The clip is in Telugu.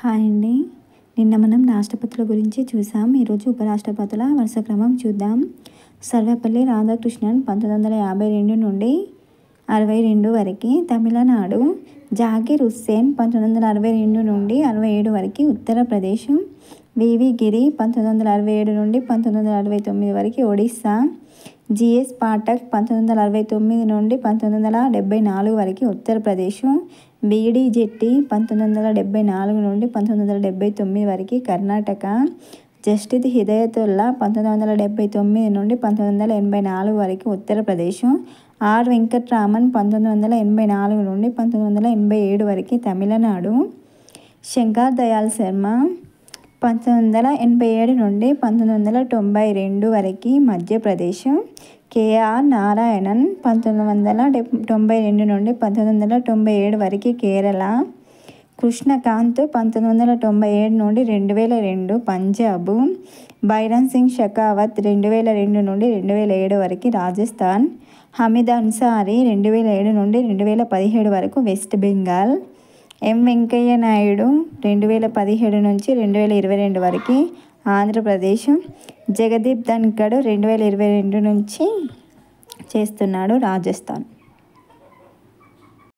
హాయ్ అండి. నిన్న మనం రాష్ట్రపతుల గురించి చూసాం. ఈరోజు ఉపరాష్ట్రపతుల వరుస క్రమం చూద్దాం. సర్వేపల్లి రాధాకృష్ణన్ 1952 నుండి 62 వరకు తమిళనాడు. జాకీర్ హుస్సేన్ 1962 నుండి 67 వరకు ఉత్తరప్రదేశ్. వివి గిరి 1967 నుండి 1969 వరకు ఒడిస్సా. జిఎస్ పాఠక్ 1969 నుండి 1974 వరకు ఉత్తరప్రదేశ్. బిడి జెట్టి 1974 నుండి 1979 వరకు కర్ణాటక. జస్టిస్ హిదాయతుల్లా 1979 నుండి 1984 వరకు ఉత్తరప్రదేశ్. ఆర్ వెంకట్రామన్ 1984 నుండి 1987 వరకు తమిళనాడు. శంకర్ దయాళ్ శర్మ 1987 నుండి 1992 వరకు మధ్యప్రదేశ్. కేఆర్ నారాయణన్ 1992 నుండి 1997 వరకు కేరళ. కృష్ణకాంత్ 1997 నుండి 2002 పంజాబ్. బైరన్ సింగ్ షెకావత్ 2002 నుండి 2007 వరకు రాజస్థాన్. హమీద్ అన్సారీ 2007 నుండి 2017 వరకు వెస్ట్ బెంగాల్. ఎం వెంకయ్య నాయుడు 2017 నుంచి 2022 వరకు ఆంధ్రప్రదేశ్. జగదీప్ ధన్కడ్ 2022 నుంచి చేస్తున్నాడు రాజస్థాన్.